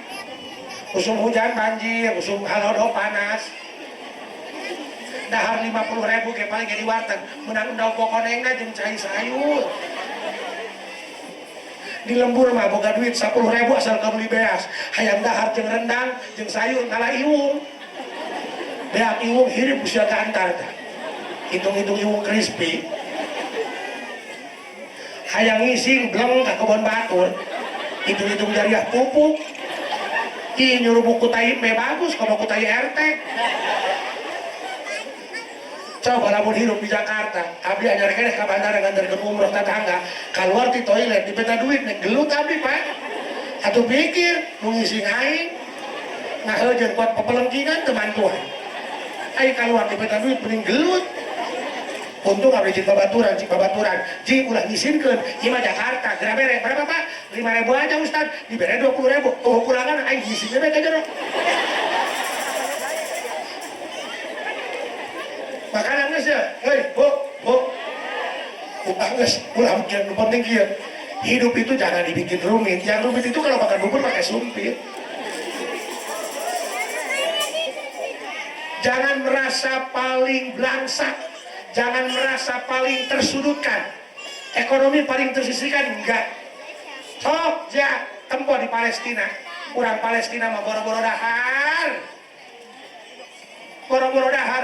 musim hujan banjir, musim halodo panas. Dahar 50.000 kayak paling di warteg, menang undang pokonenga jeung cai sayur. Di lembur mah boga duit 10.000 asal kamu beli beas. Hayang dahar jeung rendang jeung sayur ngalah iwung. Beak iwung hirup usia kantar. Hitung-hitung iwung crispy. Hayang ngising bleng ke kebon batur. Hitung-hitung jariah pupuk. Ih nyuruh buku tayi me bagus kalau buku tayi RT. Coba lamun hidup di Jakarta, abdi anyar keneh ka bandara nganterkeun umroh tetangga, keluar di toilet di peta duit nek gelut abdi Pak. Atuh pikir nu ngising aing ngaheujeun kuat pepelengkingan teu mantuan. Aing keluar di peta duit mending gelut. Untung abdi cik babaturan, ji ulah ngisinkeun, ieu mah Jakarta, geura bere, berapa Pak? 5.000 aja Ustad, dibere 20.000, oh pulangan aing ngisinnya bae ka jero. Makanan geus ya, hei, Bu, ulah geus, ulah bikin penting kieu. Hidup itu jangan dibikin rumit, yang rumit itu kalau makan bubur pakai sumpit. Jangan merasa paling belangsak. Jangan merasa paling tersudutkan, ekonomi paling tersisihkan, enggak. Sok ja tempo di Palestina, kurang Palestina mah boro-boro dahar,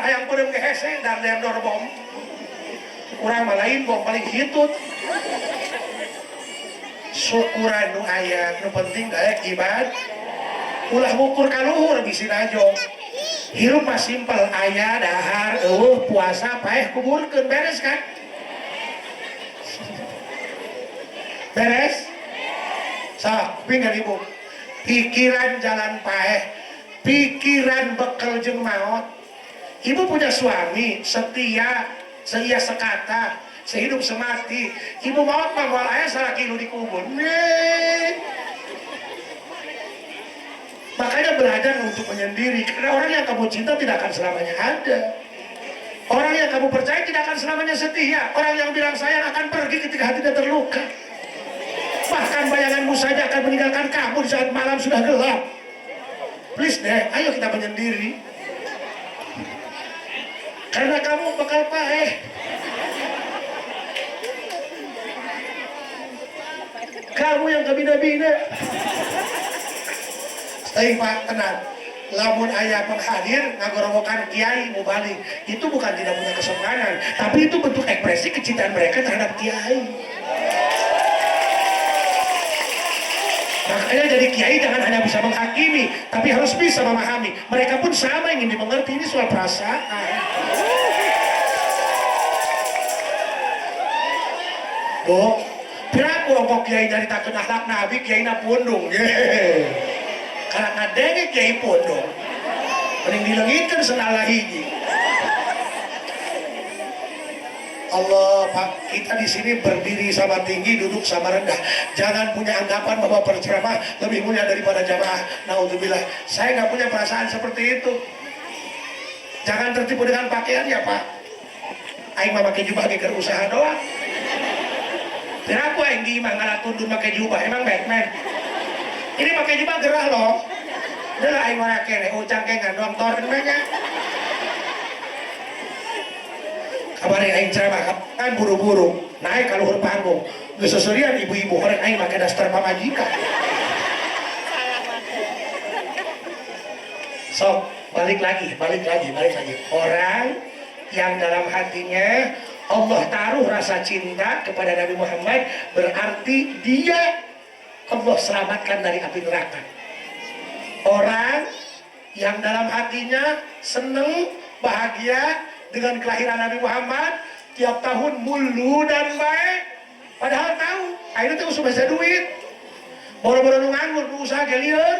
hayang peureum ge hese dar dor bom, kurang mah lain bom paling hitut. Syukuran nu aya, nu penting daek ibadah, ulah ngukur ka luhur bisi najong. Hirup mah simpel, aya dahar, puasa, paeh kuburkeun, beres kan? Beres? Sok, pinggan ibu. Pikiran jalan paeh, pikiran bekel jeung maot. Ibu punya suami, setia, seia sekata, sehidup semati. Ibu maot mah moal aya salaki nu dikubur. Makanya belajar untuk menyendiri, karena orang yang kamu cinta tidak akan selamanya ada. Orang yang kamu percaya tidak akan selamanya setia. Orang yang bilang sayang akan pergi ketika hatinya terluka. Bahkan bayanganmu saja akan meninggalkan kamu di saat malam sudah gelap. Please deh, ayo kita menyendiri. Karena kamu bakal paeh. Kamu yang kebina-bina. Tapi Pak, tenang, lamun ayah penghadir ngagorowokan kiai mubalik, itu bukan tidak punya kesopanan, tapi itu bentuk ekspresi kecintaan mereka terhadap kiai. Makanya jadi kiai jangan hanya bisa menghakimi, tapi harus bisa memahami. Mereka pun sama ingin dimengerti, ini soal perasaan. Bu, piraku ongkok kiai nyaritakeun akhlak Nabi, kiai na pundung. Karena ngadenge kiai pondok, mending dilengitkan senala hiji. Allah Pak, kita di sini berdiri sama tinggi, duduk sama rendah. Jangan punya anggapan bahwa berceramah lebih mulia daripada jamaah. Naudzubillah, saya nggak punya perasaan seperti itu. Jangan tertipu dengan pakaian ya Pak. Aing mah pakai jubah ke usaha doang. Kenapa yang di imang ngalah tundun pakai jubah? Emang Batman? Ini pakai jubah gerah loh. Udah lah aing ora kene, cangkengan doang toren banyak. Kabarin aing ceramah kan buru-buru naik ka luhur panggung. Geus seserian ibu-ibu horeng aing make daster pamajikan. So, balik lagi. Orang yang dalam hatinya Allah taruh rasa cinta kepada Nabi Muhammad, berarti dia Allah selamatkan dari api neraka. Orang yang dalam hatinya seneng, bahagia dengan kelahiran Nabi Muhammad, tiap tahun mulu dan baik, padahal tahu akhirnya tuh usah bahasa duit, boro-boro nu nganggur, nu usaha gelieur,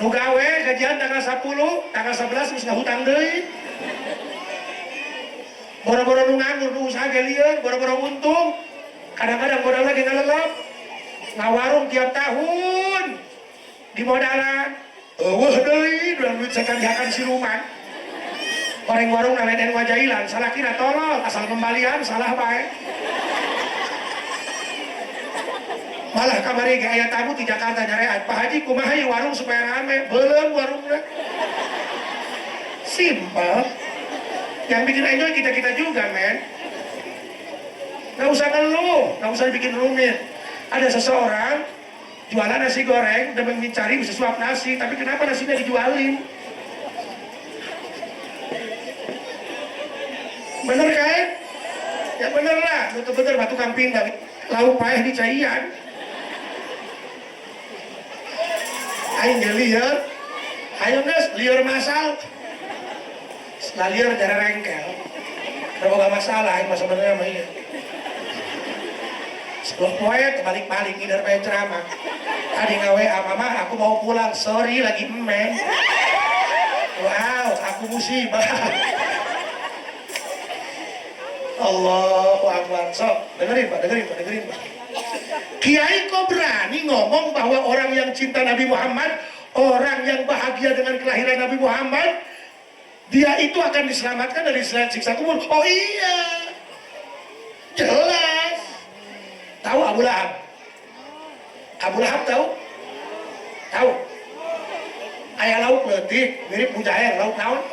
nu gawe gajian tanggal 10, tanggal 11 geus ngahutang deui, boro-boro nu nganggur, nu usaha gelieur, boro-boro untung, kadang-kadang modal lagi ngalelep, ngawarung tiap tahun di modalan, eueuh deui, duit sakandiakan siluman. Orang warung naleden wajailan, salah kira tolol, asal kembalian, salah baik. Malah kamari ge aya tamu di Jakarta nyarean, Pak Haji kumaha ieu warung supaya rame, belum warungnya. Simple. Yang bikin enjoy kita juga, men. Nggak usah ngeluh, nggak usah bikin rumit. Ada seseorang jualan nasi goreng, udah mencari bisa suap nasi, tapi kenapa nasinya dijualin? Bener kan? Ya bener lah, bener batu kamping dan lauk payah di caian. Aing lieur, ayo guys, lieur masal. Setelah lieur jara rengkel, berbagai masalah, aing mah sebenarnya mah iya. Sebelum poet balik-balik ngider pengen ceramah. Tadi ngawe mama, aku mau pulang, sorry lagi emen. Wow, aku musibah. Allahu Akbar. So, dengerin Pak. Kiai kok berani ngomong bahwa orang yang cinta Nabi Muhammad, orang yang bahagia dengan kelahiran Nabi Muhammad, dia itu akan diselamatkan dari siksa kubur. Oh iya, jelas. Tahu Abu Lahab? Abu Lahab tahu? Tahu? Ayah lauk letik, mirip mujair, lauk naon?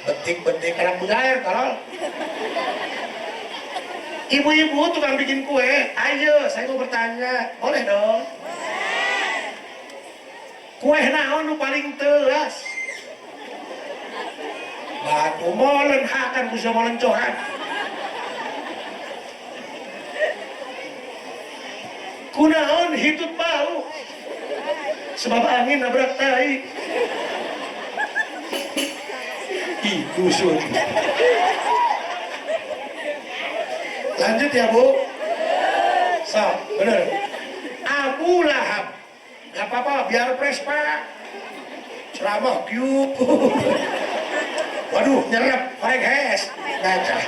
Betik anak mujair, tolol. Ibu-ibu tukang bikin kue, ayo saya mau bertanya, boleh dong? Kue naon nu paling telas? Batu molen hakan bisa molen coran. Kunaon hitut bau, sebab angin nabrak tai. Kusut. Lanjut ya Bu. So, bener. Abu Lahab. Gak apa-apa, biar pres Pak. Ceramah kiu. Waduh, nyerap, korek hes. Ngaca.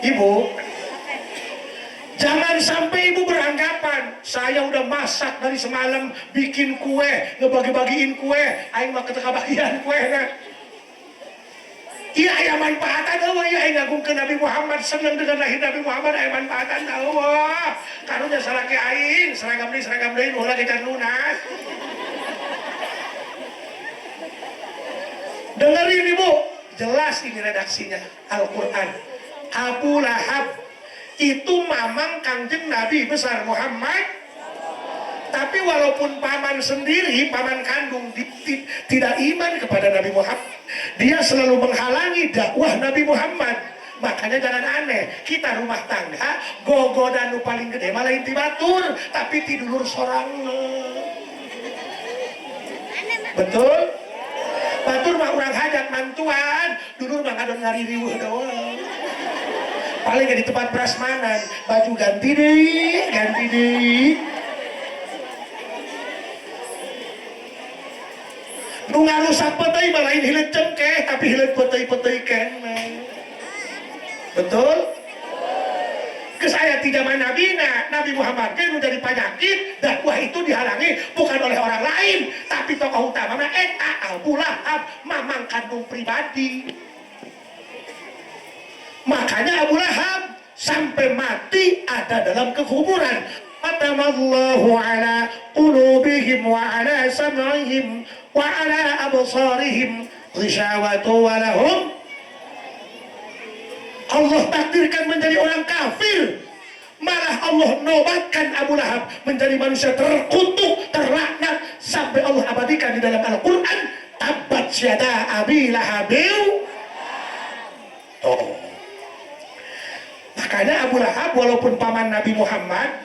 Ibu, jangan sampai ibu beranggapan saya udah masak dari semalam, bikin kue, ngebagi-bagiin kue, aing mah ketekabagian kue nah. Iya aya manfaatan eueuh ya aing ngagungkeun Nabi Muhammad, seneng dengan lahir Nabi Muhammad, aya manfaatan eueuh. Karunya salaki aing, seragam deui nu heula gecan lunas. Dengerin Ibu, jelas ini redaksinya Al-Qur'an. Abu Lahab itu mamang Kangjeng Nabi besar Muhammad. Tapi walaupun paman sendiri, paman kandung tidak iman kepada Nabi Muhammad, dia selalu menghalangi dakwah Nabi Muhammad. Makanya jangan aneh, kita rumah tangga gogodan nu paling gede malah inti batur, tapi tidulur sorang. Betul? Batur mah urang hajat mantuan, dulur mah ngadon ngaririweuh doang. Paling di tempat prasmanan, baju ganti deui. Nu ngarusak petei mah lain hileut cengkeh, tapi hileut petei-petei keneh. Betul? Geus aya ti zaman Nabi Muhammad teh nu jadi penyakit, dakwah itu dihalangi bukan oleh orang lain, tapi tokoh utamana eta Abu Lahab, mamang kandung pribadi. Makanya Abu Lahab sampai mati ada dalam kekuburan. Atamallahu ala qulubihim wa ala sam'ihim wa ala absarihim ghishawatu wa lahum. Allah takdirkan menjadi orang kafir, malah Allah nobatkan Abu Lahab menjadi manusia terkutuk, terlaknat, sampai Allah abadikan di dalam Al-Quran, tabbat syada abi lahabil. Makanya Abu Lahab walaupun paman Nabi Muhammad,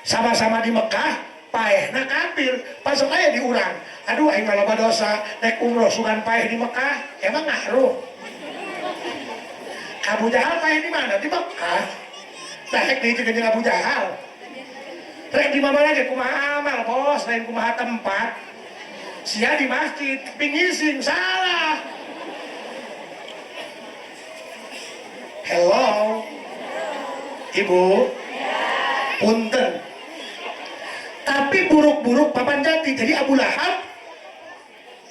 sama-sama di Mekah, paehna kafir, pasok aya diurang. Aduh, aing loba dosa, naik umroh sugan paeh di Mekah, emang ngaruh. Abu Jahal paeh di mana? Di Mekah. Naik di jeung Abu Jahal. Rek di mana lagi kumaha amal, bos, lain kumaha tempat. Sia di masjid, pingising salah. Hello, Ibu, punten. Tapi buruk-buruk papan jati. Jadi Abu Lahab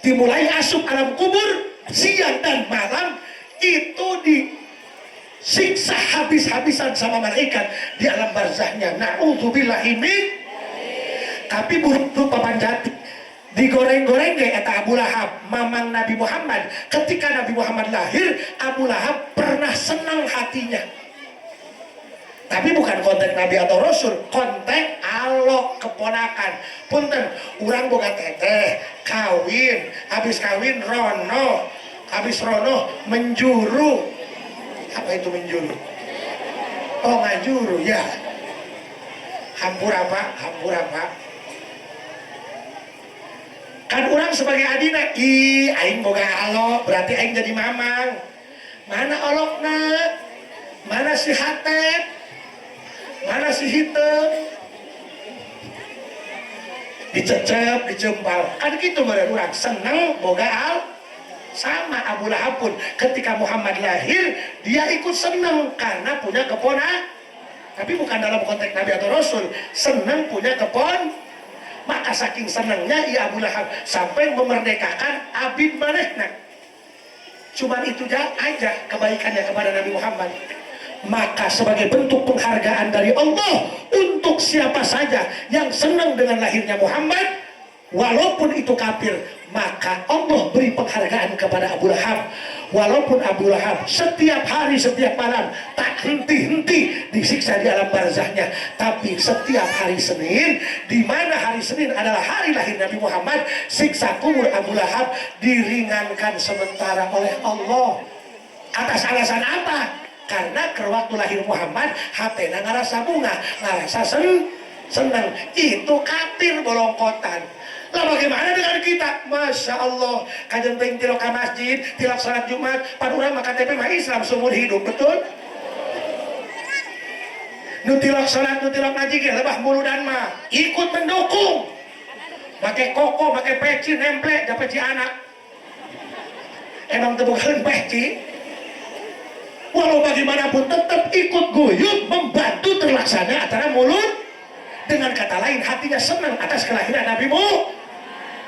dimulai asup alam kubur siang dan malam, itu disiksa habis-habisan sama malaikat di alam barzahnya. Na'udzubillahi min. Tapi buruk-buruk papan jati digoreng-goreng ge eta Abu Lahab, mamang Nabi Muhammad. Ketika Nabi Muhammad lahir, Abu Lahab pernah senang hatinya. Tapi bukan konteks Nabi atau Rasul, konteks Allah keponakan. Punten, urang boga teteh, kawin, habis kawin rono, habis rono menjuru. Apa itu menjuru? Oh, ngajuru ya. Hampura Pak, hampura Pak. Kan orang sebagai adina, aing boga alok, berarti aing jadi mamang. Mana olokna? Mana si hatep? Mana si hitam? Dicecep, dicempal. Kan gitu mereka orang seneng boga al. Sama Abu Lahab pun ketika Muhammad lahir, dia ikut seneng karena punya keponak. Tapi bukan dalam konteks Nabi atau Rasul, seneng punya kepon. Maka saking senangnya ia Abu Lahab sampai memerdekakan abid manehna. Cuman itu aja kebaikannya kepada Nabi Muhammad. Maka sebagai bentuk penghargaan dari Allah untuk siapa saja yang senang dengan lahirnya Muhammad, walaupun itu kafir, maka Allah beri penghargaan kepada Abu Lahab. Walaupun Abu Lahab setiap hari, setiap malam tak henti-henti disiksa di alam barzahnya, tapi setiap hari Senin, di mana hari Senin adalah hari lahir Nabi Muhammad, siksa kubur Abu Lahab diringankan sementara oleh Allah. Atas alasan apa? Karena ke waktu lahir Muhammad hatena ngarasa bunga, ngarasa senang. Itu kafir bolongkotan. Lah bagaimana dengan kita? Masya Allah, kajian penting tilok ke masjid, tilak salat Jumat, padurang maka KTP mah Islam seumur hidup, betul? Nutilok salat, nutilok ngaji, lebah muludan mah ikut mendukung. Pakai koko, pakai peci, nemplek, dapat si anak. Emang tebukan peci. Walau bagaimanapun tetap ikut guyup membantu terlaksana acara mulut. Dengan kata lain hatinya senang atas kelahiran Nabi Muhammad.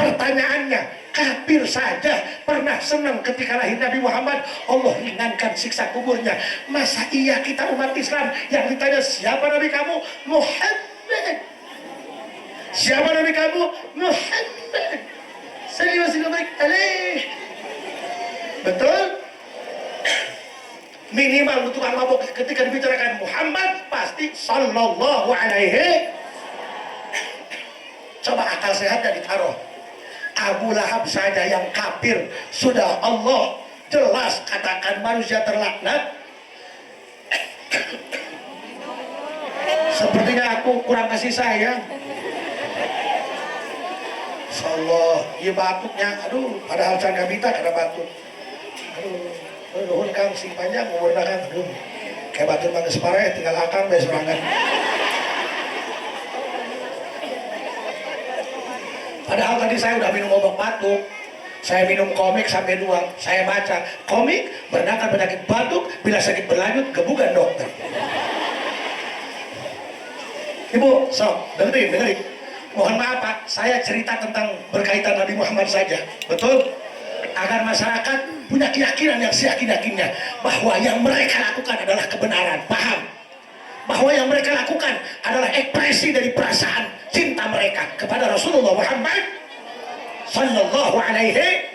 Pertanyaannya, kafir saja pernah senang ketika lahir Nabi Muhammad, Allah ringankan siksa kuburnya. Masa iya kita umat Islam yang ditanya siapa Nabi kamu? Muhammad. Siapa Nabi kamu? Muhammad. Sallallahu alaihi. Betul? Minimal untuk tukang mabuk ketika dibicarakan Muhammad pasti sallallahu alaihi. Coba akal sehatnya ditaruh. Abu Lahab saja yang kafir sudah Allah jelas katakan manusia terlaknat. Sepertinya aku kurang kasih sayang. Insyaallah, iya batuknya, aduh, padahal can gabita kada batuk. Aduh, nuhun Kang sing panjang umurna Kang, aduh. Kayak batuk mah geus pareh tinggal akang bae sorangan. Padahal tadi saya udah minum obat batuk, saya minum komik sampai 2, saya baca komik berdasarkan penyakit batuk, bila sakit berlanjut gebukan dokter. Ibu, sok, dengerin. Mohon maaf Pak, saya cerita tentang berkaitan Nabi Muhammad saja, betul? Agar masyarakat punya keyakinan yang seyakin-yakinnya bahwa yang mereka lakukan adalah kebenaran. Paham? Bahwa yang mereka lakukan adalah ekspresi dari perasaan cinta mereka kepada Rasulullah Muhammad sallallahu alaihi.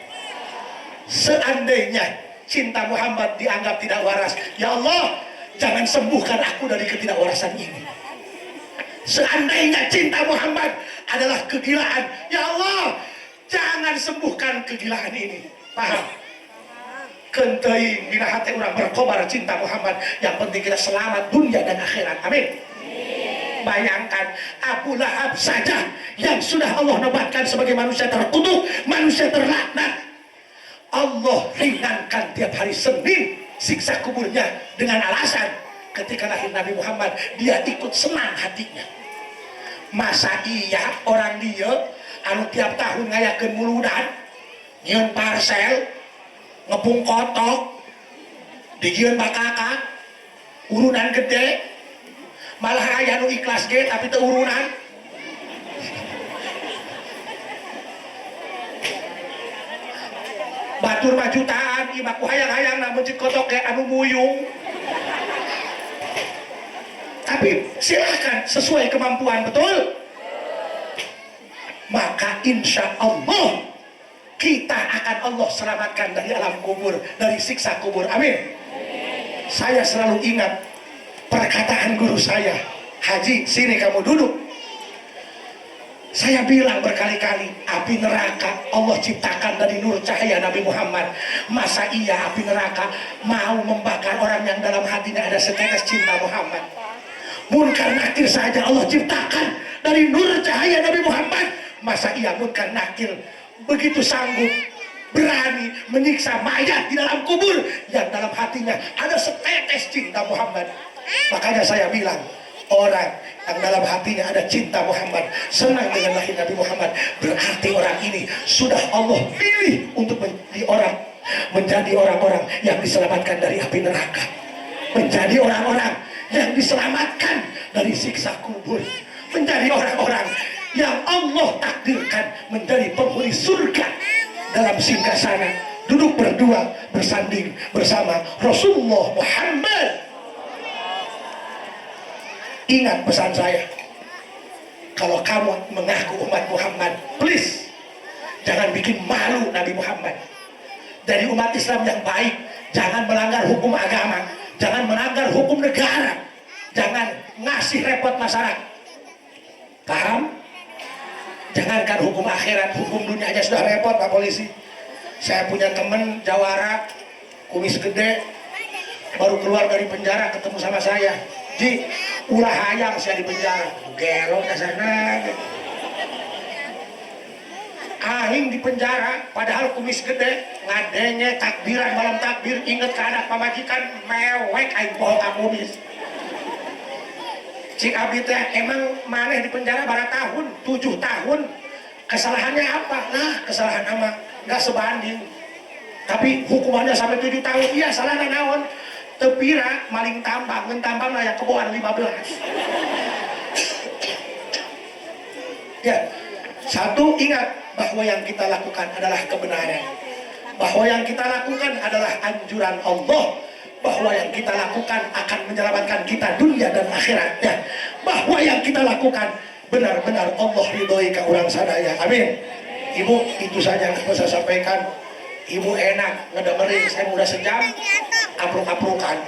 Seandainya cinta Muhammad dianggap tidak waras, ya Allah, jangan sembuhkan aku dari ketidakwarasan ini. Seandainya cinta Muhammad adalah kegilaan, ya Allah, jangan sembuhkan kegilaan ini. Paham? Kenteing dina hati orang berkobar cinta Muhammad. Yang penting kita selamat dunia dan akhirat. Amin. Bayangkan Abu Lahab saja yang sudah Allah nobatkan sebagai manusia terkutuk, manusia terlaknat, Allah ringankan tiap hari Senin siksa kuburnya dengan alasan ketika lahir Nabi Muhammad dia ikut senang hatinya. Masa iya orang dia anu tiap tahun ngayakeun muludan, nyieun parsel, ngepung kotok, dijieun bakaka, urunan gede, malah aya nu ikhlas ge tapi teu urunan. Batur mah jutaan, ieu mah ku hayang-hayang na mencit kotok ge anu muyung. Tapi silahkan sesuai kemampuan, betul? Maka insya Allah kita akan Allah selamatkan dari alam kubur, dari siksa kubur. Amin. Saya selalu ingat perkataan guru saya, Haji, sini kamu duduk. Saya bilang berkali-kali, api neraka Allah ciptakan dari nur cahaya Nabi Muhammad. Masa iya api neraka mau membakar orang yang dalam hatinya ada setetes cinta Muhammad? Munkar nakir saja Allah ciptakan dari nur cahaya Nabi Muhammad. Masa iya munkar nakir begitu sanggup berani menyiksa mayat di dalam kubur yang dalam hatinya ada setetes cinta Muhammad? Makanya saya bilang, orang yang dalam hatinya ada cinta Muhammad, senang dengan lahir Nabi Muhammad, berarti orang ini sudah Allah pilih untuk menjadi orang-orang yang diselamatkan dari api neraka, menjadi orang-orang yang diselamatkan dari siksa kubur, menjadi orang-orang yang Allah takdirkan menjadi penghuni surga dalam singgasana, duduk berdua bersanding bersama Rasulullah Muhammad. Ingat pesan saya, kalau kamu mengaku umat Muhammad, please jangan bikin malu Nabi Muhammad. Dari umat Islam yang baik, jangan melanggar hukum agama, jangan melanggar hukum negara, jangan ngasih repot masyarakat. Paham? Jangankan hukum akhirat, hukum dunia aja sudah repot Pak Polisi. Saya punya temen jawara, kumis gede, baru keluar dari penjara ketemu sama saya. Ji, ulah hayang saya di penjara, gelo dasarnya. Aing di penjara, padahal kumis gede, ngadenya takbiran malam takbir, inget ke anak pamajikan, mewek aing bohong kumis. Cik Abi teh emang maneh di penjara berapa tahun? 7 tahun. Kesalahannya apa? Nah, kesalahan ama nggak sebanding. Tapi hukumannya sampai 7 tahun. Iya, salahnya naon? Tepira maling tambang, mentambang lah yang kebohan 15. Ya, satu ingat bahwa yang kita lakukan adalah kebenaran. Bahwa yang kita lakukan adalah anjuran Allah. Bahwa yang kita lakukan akan menyelamatkan kita dunia dan akhiratnya. Bahwa yang kita lakukan benar-benar Allah ridhoi ka urang sadaya. Amin. Ibu, itu saja yang bisa saya sampaikan. Ibu enak ngedengerin saya udah sejam apruk-aprukan.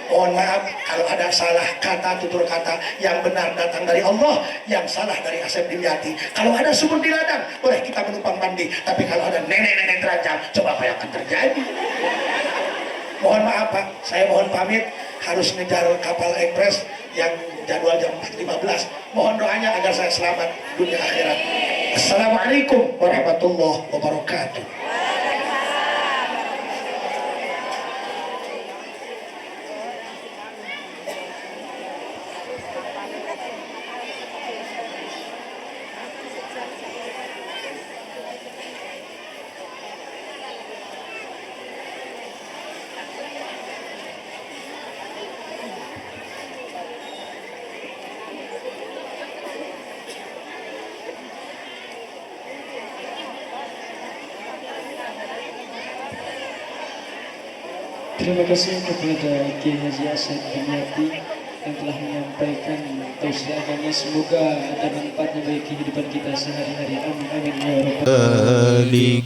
Mohon maaf kalau ada salah kata, tutur kata. Yang benar datang dari Allah, yang salah dari Asep Dimyati. Kalau ada sumur di ladang, boleh kita menumpang mandi. Tapi kalau ada nenek-nenek terancam, coba apa yang akan terjadi? Mohon maaf Pak, saya mohon pamit, harus ngejar kapal ekspres yang jadwal jam 4.15. Mohon doanya agar saya selamat dunia akhirat. Assalamualaikum warahmatullahi wabarakatuh. Terima kasih kepada Kiai Haji Asad Bunyati yang telah menyampaikan tausiah agama. Semoga ada manfaatnya bagi kehidupan kita sehari-hari. Amin amin ya rabbal alamin.